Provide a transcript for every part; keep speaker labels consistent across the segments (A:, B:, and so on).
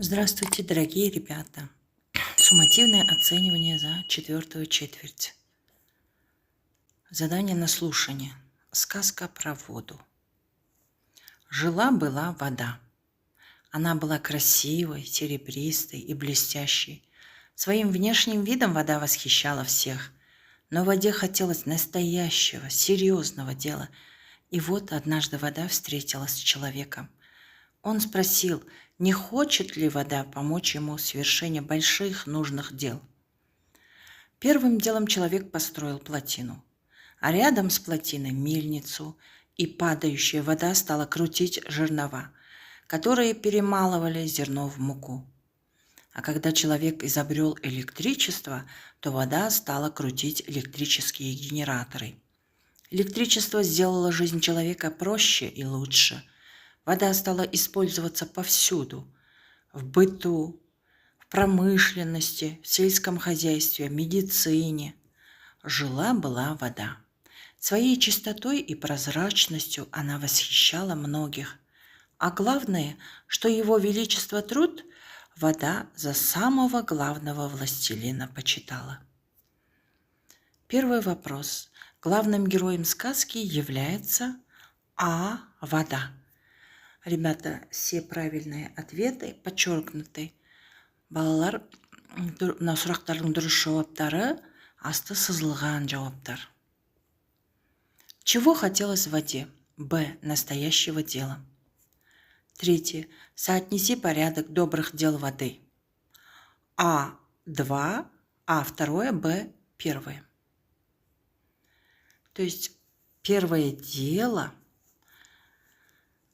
A: Здравствуйте, дорогие ребята! Суммативное оценивание за четвертую четверть. Задание на слушание. Сказка про воду. Жила-была вода. Она была красивой, серебристой и блестящей. Своим внешним видом вода восхищала всех. Но воде хотелось настоящего, серьезного дела. И вот однажды вода встретилась с человеком. Он спросил, не хочет ли вода помочь ему в совершении больших нужных дел. Первым делом человек построил плотину, а рядом с плотиной мельницу, и падающая вода стала крутить жернова, которые перемалывали зерно в муку. А когда человек изобрел электричество, то вода стала крутить электрические генераторы. Электричество сделало жизнь человека проще и лучше. Вода стала использоваться повсюду – в быту, в промышленности, в сельском хозяйстве, медицине. Жила-была вода. Своей чистотой и прозрачностью она восхищала многих. А главное, что его величество труд вода за самого главного властелина почитала. Первый вопрос. Главным героем сказки является вода. Ребята, все правильные ответы подчеркнуты. Балалар, мына сұрақтардың дұрыс жауаптары асты сызылған жауаптар. Чего хотелось в воде? Б. Настоящего дела. Третье. Соотнеси порядок добрых дел воды. А. 2, А. 2, Б. 1. То есть первое дело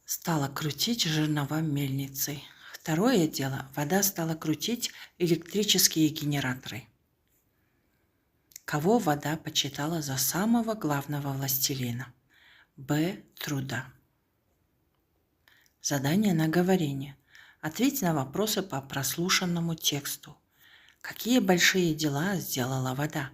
A: стало крутить жернова мельницей. Второе дело, вода стала крутить электрические генераторы. Кого вода почитала за самого главного властелина? Б. Труда. Задание на говорение. Ответь на вопросы по прослушанному тексту. Какие большие дела сделала вода?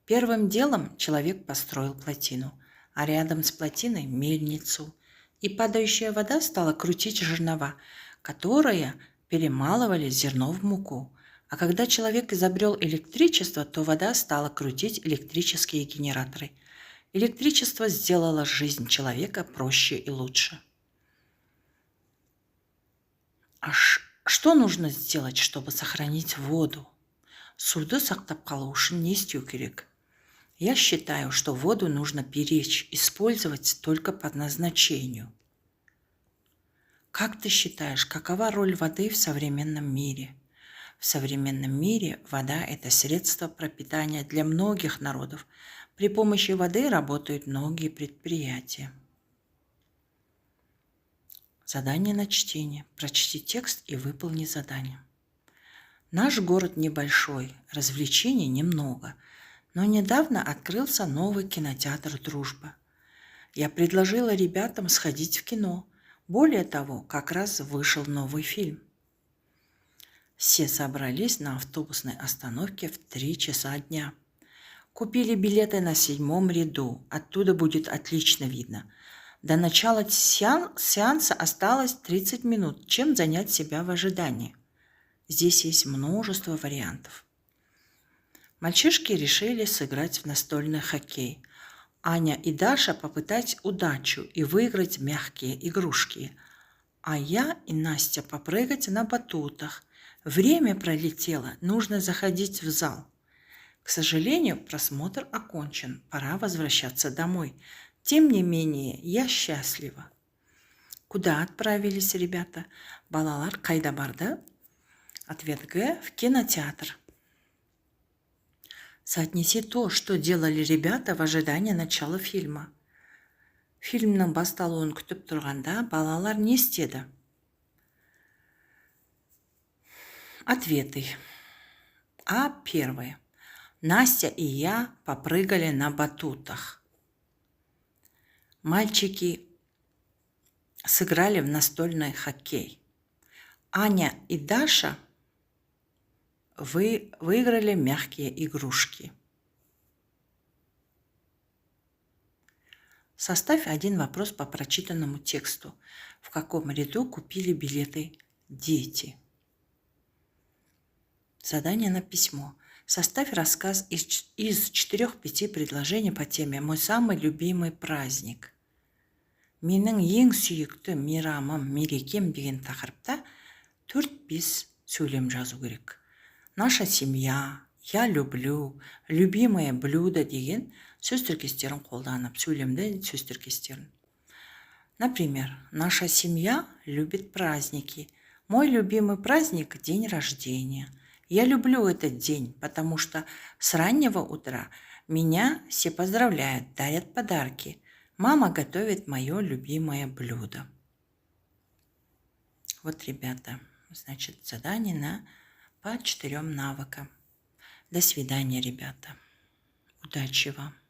A: Первым делом человек построил плотину, а рядом с плотиной мельницу. И падающая вода стала крутить жернова, которые перемалывали зерно в муку. А когда человек изобрел электричество, то вода стала крутить электрические генераторы. Электричество сделало жизнь человека проще и лучше. А что нужно сделать, чтобы сохранить воду? Суды сақтап қалу үшін не істеу керек? Я считаю, что воду нужно беречь, использовать только по назначению. Как ты считаешь, какова роль воды в современном мире? В современном мире вода – это средство пропитания для многих народов. При помощи воды работают многие предприятия. Задание на чтение. Прочти текст и выполни задание. Наш город небольшой, развлечений немного, но недавно открылся новый кинотеатр «Дружба». Я предложила ребятам сходить в кино. Более того, как раз вышел новый фильм. Все собрались на автобусной остановке в 3 часа дня. Купили билеты на 7-м ряду, оттуда будет отлично видно. До начала сеанса осталось 30 минут, чем занять себя в ожидании. Здесь есть множество вариантов. Мальчишки решили сыграть в настольный хоккей. Аня и Даша попытать удачу и выиграть мягкие игрушки. А я и Настя попрыгать на батутах. Время пролетело, нужно заходить в зал. К сожалению, просмотр окончен, пора возвращаться домой. Тем не менее, я счастлива. Куда отправились ребята? Балалар қайда барды? Ответ Г. В кинотеатр. Соотнеси то, что делали ребята в ожидании начала фильма. Фильмнің басталуын күтіп тұрғанда балалар не істеді? Ответы. А. 1. Настя и я попрыгали на батутах. Мальчики сыграли в настольный хоккей. Аня и Даша выиграли мягкие игрушки. Составь один вопрос по прочитанному тексту. В каком ряду купили билеты дети? Задание на письмо. Составь рассказ из 4-5 предложений по теме «Мой самый любимый праздник». Менің ең сүйікті мейрамым, мерекем деген тақырыпта 4-5 сөйлем жазу керек. Наша семья, я люблю, любимое блюдо деген сөз тіркестерін қолданып, сөйлемді сөз тіркестерін. Например, наша семья любит праздники. Мой любимый праздник – день рождения. Я люблю этот день, потому что с раннего утра меня все поздравляют, дарят подарки. Мама готовит мое любимое блюдо. Вот, ребята, значит, задание по 4 навыкам. До свидания, ребята. Удачи вам.